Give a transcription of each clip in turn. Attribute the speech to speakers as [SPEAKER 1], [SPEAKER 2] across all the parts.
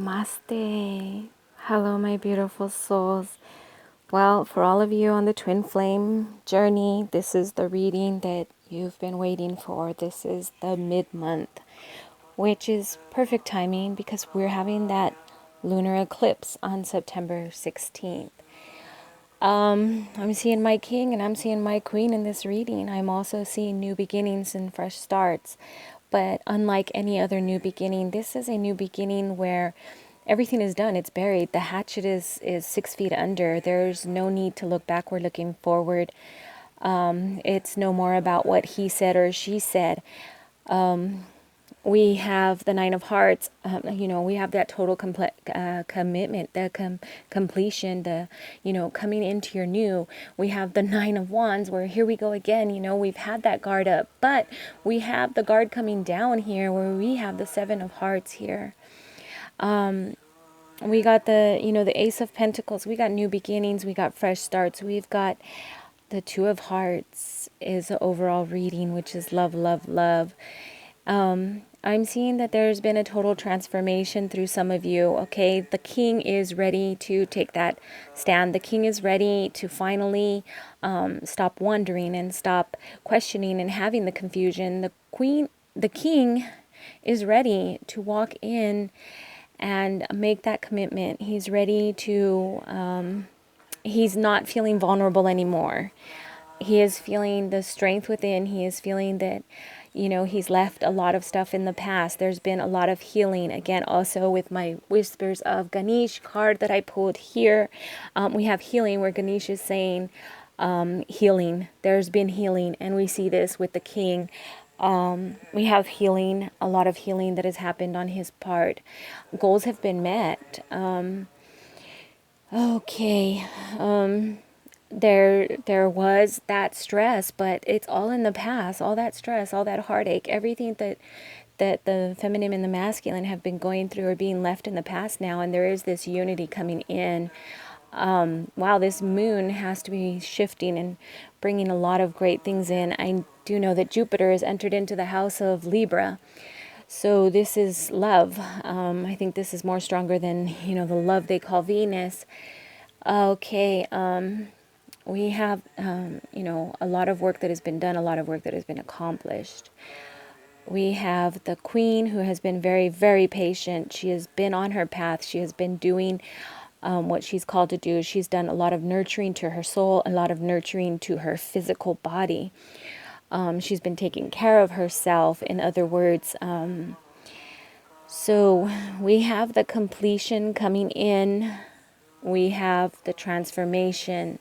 [SPEAKER 1] Namaste. Hello, my beautiful souls. Well, for all of you on the twin flame journey, this is the reading that you've been waiting for. This is the mid-month, which is perfect timing because we're having that lunar eclipse on September 16th. I'm seeing my king and I'm seeing my queen in this reading. I'm also seeing new beginnings and fresh starts. But unlike any other new beginning, this is a new beginning where everything is done. It's buried. The hatchet is 6 feet under. There's no need to look backward, looking forward. It's no more about what he said or she said. We have the Nine of Hearts. We have that total commitment, the completion, the, coming into your new. We have the Nine of Wands where here we go again. We've had that guard up, but we have the guard coming down here where we have the Seven of Hearts here. We got the Ace of Pentacles. We got new beginnings. We got fresh starts. We've got the Two of Hearts is the overall reading, which is love, love, love. I'm seeing that there's been a total transformation through some of you. Okay, the king is ready to take that stand. The king is ready to finally stop wondering and stop questioning and having the confusion. The king is ready to walk in and make that commitment. He's ready to, he's not feeling vulnerable anymore. He is feeling the strength within. He is feeling that, he's left a lot of stuff in the past. There's been a lot of healing. Again, also with my Whispers of Ganesh card that I pulled here, we have healing where Ganesh is saying healing. There's been healing, and we see this with the king. We have healing, a lot of healing that has happened on his part. Goals have been met. Okay. There was that stress, but it's all in the past. All that stress, all that heartache, everything that the feminine and the masculine have been going through are being left in the past now, and there is this unity coming in. Wow, this moon has to be shifting and bringing a lot of great things in. I do know that Jupiter has entered into the house of Libra. So this is love. I think this is more stronger than, the love they call Venus. Okay, we have, a lot of work that has been done, a lot of work that has been accomplished. We have the queen who has been very, very patient. She has been on her path. She has been doing what she's called to do. She's done a lot of nurturing to her soul, a lot of nurturing to her physical body. She's been taking care of herself, in other words. So we have the completion coming in. We have the transformation.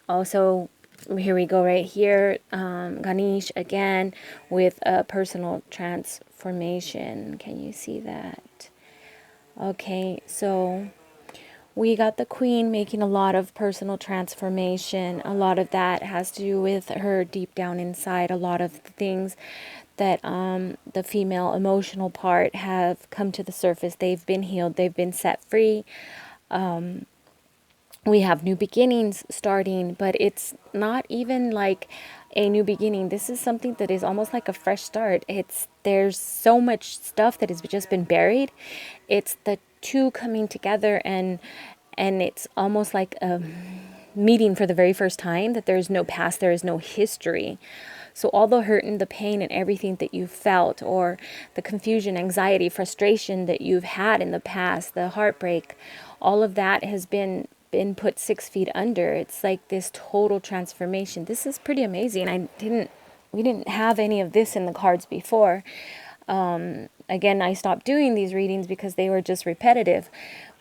[SPEAKER 1] Also, here we go right here. Ganesh again with a personal transformation. Can you see that? Okay, so we got the queen making a lot of personal transformation. A lot of that has to do with her deep down inside. A lot of things that the female emotional part have come to the surface. They've been healed. They've been set free. We have new beginnings starting, but it's not even like a new beginning. This is something that is almost like a fresh start. There's so much stuff that has just been buried. It's the two coming together, and it's almost like a meeting for the very first time, that there is no past, there is no history. So all the hurt and the pain and everything that you felt, or the confusion, anxiety, frustration that you've had in the past, the heartbreak, all of that has been put 6 feet under. It's like this total transformation. This is pretty amazing. We didn't have any of this in the cards before. Again, I stopped doing these readings because they were just repetitive.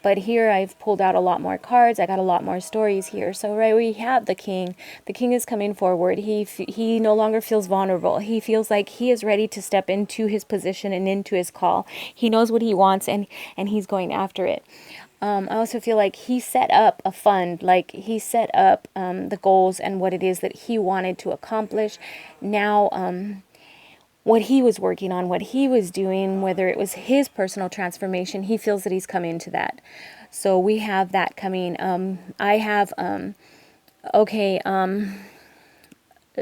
[SPEAKER 1] But here I've pulled out a lot more cards. I got a lot more stories here. So right, we have the king. The king is coming forward. He no longer feels vulnerable. He feels like he is ready to step into his position and into his call. He knows what he wants, and he's going after it. I also feel like he set up a fund, like he set up the goals and what it is that he wanted to accomplish. Now, what he was working on, what he was doing, whether it was his personal transformation, he feels that he's coming to that. So we have that coming. I have,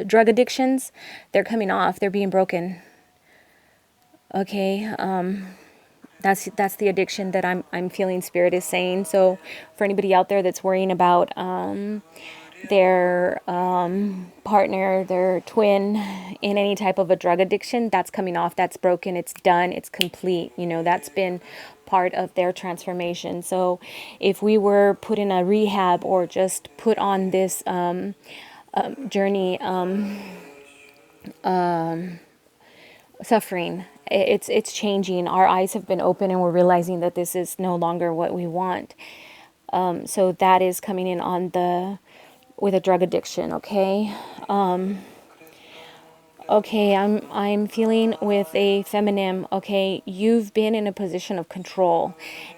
[SPEAKER 1] drug addictions, they're coming off. They're being broken. Okay. That's the addiction that I'm feeling spirit is saying. So for anybody out there that's worrying about their partner, their twin in any type of a drug addiction, that's coming off, that's broken, it's done, it's complete. You know, that's been part of their transformation. So if we were put in a rehab or just put on this journey, suffering, it's changing. Our eyes have been open and we're realizing that this is no longer what we want. So that is coming in on the with a drug addiction. Okay. Okay, I'm feeling with a feminine. Okay, you've been in a position of control,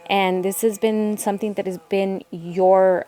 [SPEAKER 1] and this has been something that has been your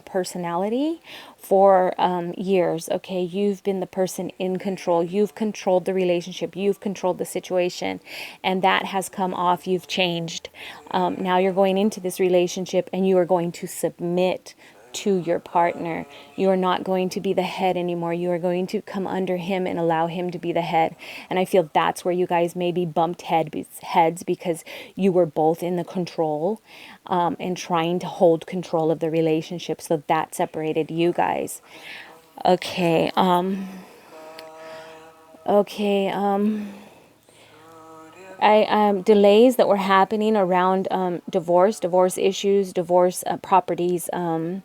[SPEAKER 1] personality for years. Okay, you've been the person in control. You've controlled the relationship. You've controlled the situation, and that has come off. You've changed. Now you're going into this relationship, and you are going to submit to your partner. You are not going to be the head anymore. You are going to come under him and allow him to be the head. And I feel that's where you guys maybe bumped heads because you were both in the control and trying to hold control of the relationship. So that separated you guys. Okay. Okay. Delays that were happening around divorce issues, divorce properties, coming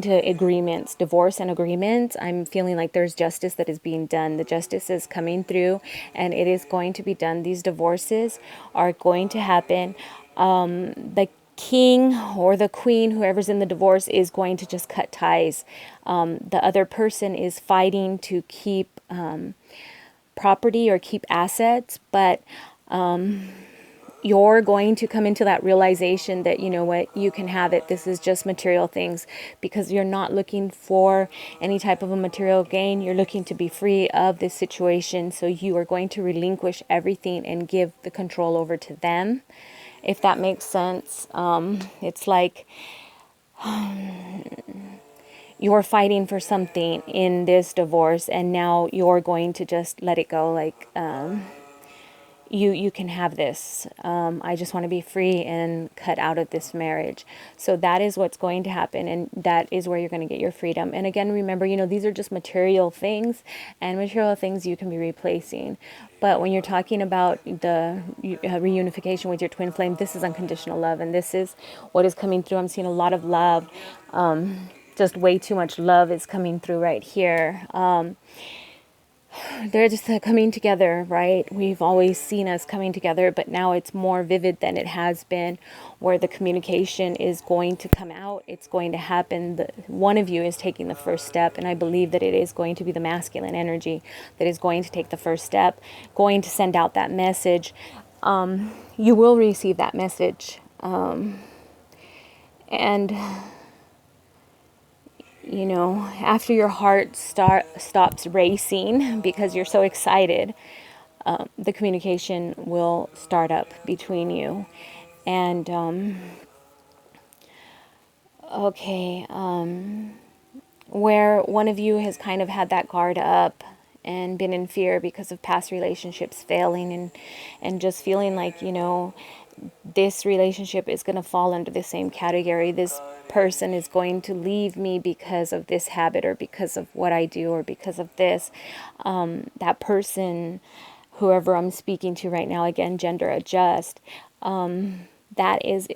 [SPEAKER 1] to agreements, divorce and agreements. I'm feeling like there's justice that is being done. The justice is coming through and it is going to be done. These divorces are going to happen. The king or the queen, whoever's in the divorce, is going to just cut ties. The other person is fighting to keep property or keep assets, but you're going to come into that realization that, you know what, you can have it. This is just material things, because you're not looking for any type of a material gain. You're looking to be free of this situation. So you are going to relinquish everything and give the control over to them, if that makes sense. It's like you're fighting for something in this divorce, and now you're going to just let it go. Like, you can have this. I just want to be free and cut out of this marriage. So that is what's going to happen, and that is where you're going to get your freedom. And again, remember, you know, these are just material things, and material things you can be replacing. But when you're talking about the reunification with your twin flame, this is unconditional love, and this is what is coming through. I'm seeing a lot of love. Just way too much love is coming through right here. They're just coming together, right? We've always seen us coming together, but now it's more vivid than it has been, where the communication is going to come out. It's going to happen. One of you is taking the first step, and I believe that it is going to be the masculine energy that is going to take the first step, going to send out that message. You will receive that message. And you know, after your heart stops racing because you're so excited, the communication will start up between you. And where one of you has kind of had that guard up and been in fear because of past relationships failing, and just feeling like, you know, this relationship is going to fall under the same category. This person is going to leave me because of this habit, or because of what I do, or because of this. That person, whoever I'm speaking to right now, again, gender adjust, that is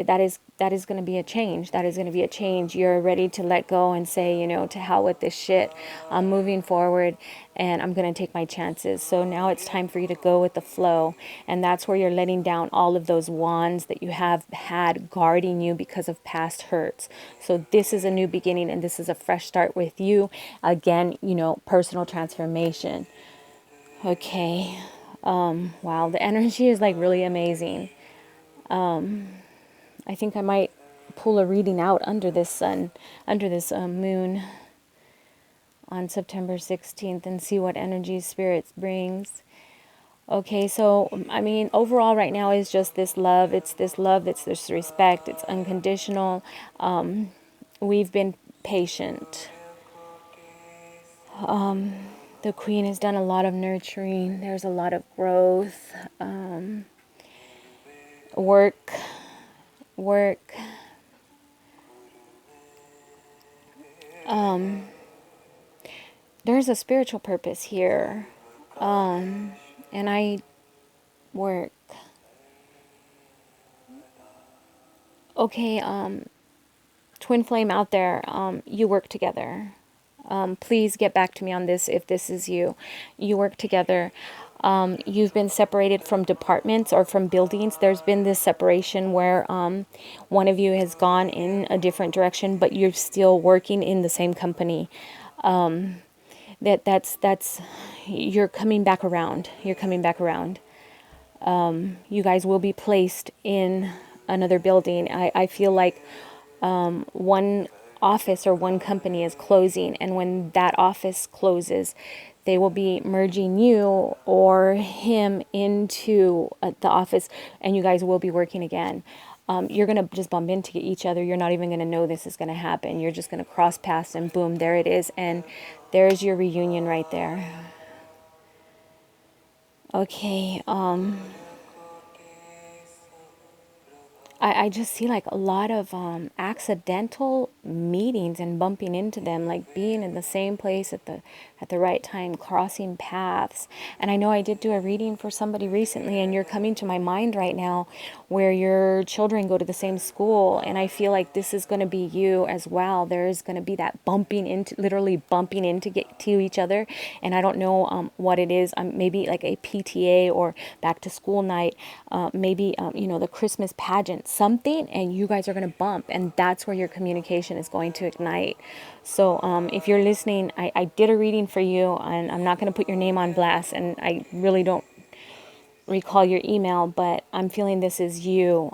[SPEAKER 1] going to be a change. That is going to be a change. You're ready to let go and say, you know, to hell with this shit. I'm moving forward and I'm going to take my chances. So now it's time for you to go with the flow. And that's where you're letting down all of those wands that you have had guarding you because of past hurts. So this is a new beginning, and this is a fresh start with you. Again, you know, personal transformation. Okay. Wow. The energy is like really amazing. I think I might pull a reading out under this sun, under this moon on September 16th, and see what energy spirits brings. Okay, so, I mean, overall right now is just this love. It's this love, it's this respect, it's unconditional. We've been patient. The Queen has done a lot of nurturing. There's a lot of growth. work, work. There's a spiritual purpose here. And I work. Okay, twin flame out there, you work together. Please get back to me on this if this is you. You work together. You've been separated from departments or from buildings. There's been this separation where one of you has gone in a different direction, but you're still working in the same company. That's you're coming back around. You're coming back around. You guys will be placed in another building. I feel like one office or one company is closing, and when that office closes, they will be merging you or him into the office, and you guys will be working again. You're going to just bump into each other. You're not even going to know this is going to happen. You're just going to cross paths, and boom, there it is. And there's your reunion right there. Okay, I just see like a lot of accidental meetings and bumping into them, like being in the same place at the right time, crossing paths. And I know I did do a reading for somebody recently, and you're coming to my mind right now where your children go to the same school, and I feel like this is going to be you as well. There's going to be that bumping into, literally bumping into get to each other, and I don't know what it is. Maybe like a PTA or back to school night, maybe the Christmas pageant, something, and you guys are going to bump, and that's where your communication is going to ignite. So if you're listening, I did a reading for you, and I'm not going to put your name on blast, and I really don't recall your email, but I'm feeling this is you,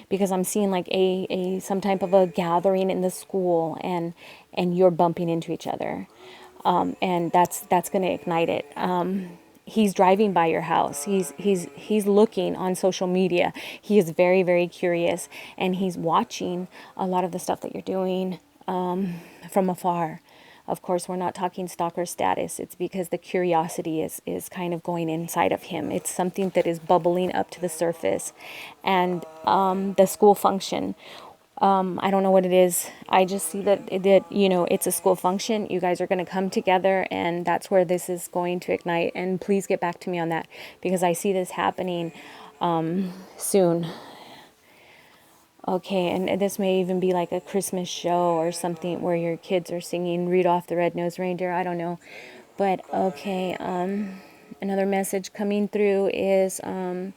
[SPEAKER 1] because I'm seeing like a some type of a gathering in the school, and you're bumping into each other, and that's going to ignite it. He's driving by your house. He's looking on social media. He is very, very curious, and he's watching a lot of the stuff that you're doing from afar. Of course, we're not talking stalker status. It's because the curiosity is kind of going inside of him. It's something that is bubbling up to the surface. And the school function, I don't know what it is. I just see that it's a school function. You guys are going to come together, and that's where this is going to ignite. And please get back to me on that, because I see this happening soon. Okay, and this may even be like a Christmas show or something where your kids are singing Rudolph the Red-Nosed Reindeer. I don't know. But okay, another message coming through is Twin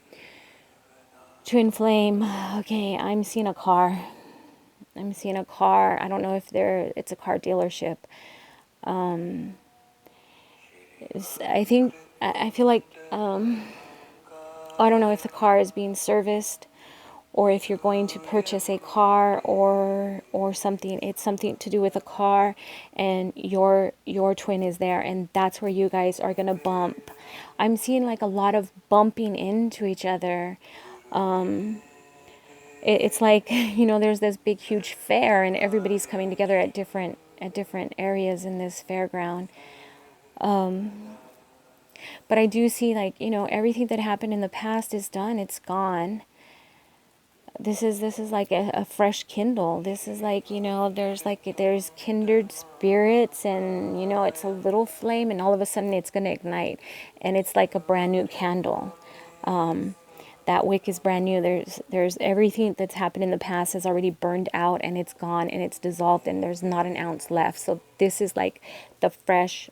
[SPEAKER 1] Flame. Okay, I'm seeing a car. I'm seeing a car. I don't know if it's a car dealership. I feel like I don't know if the car is being serviced, or if you're going to purchase a car or something. It's something to do with a car, and your twin is there, and that's where you guys are going to bump. I'm seeing like a lot of bumping into each other. It's like, there's this big huge fair, and everybody's coming together at different areas in this fairground. But I do see, like, everything that happened in the past is done. It's gone. This is like a fresh kindle. This is like, there's kindred spirits, and it's a little flame, and all of a sudden it's going to ignite, and it's like a brand new candle. That wick is brand new. There's everything that's happened in the past has already burned out, and it's gone, and it's dissolved, and there's not an ounce left. So this is like the fresh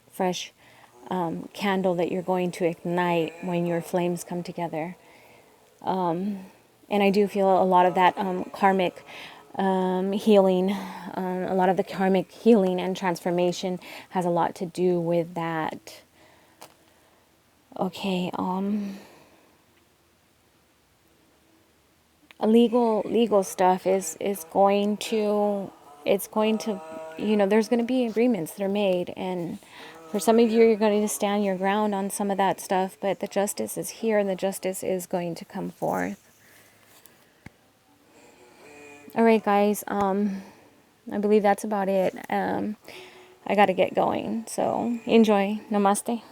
[SPEAKER 1] candle that you're going to ignite when your flames come together. And I do feel a lot of that karmic healing, a lot of the karmic healing and transformation has a lot to do with that. Okay, legal stuff is going to, there's going to be agreements that are made, and for some of you, you're going to stand your ground on some of that stuff, but the justice is here, and the justice is going to come forth. All right, guys, I believe that's about it. I got to get going, so enjoy. Namaste.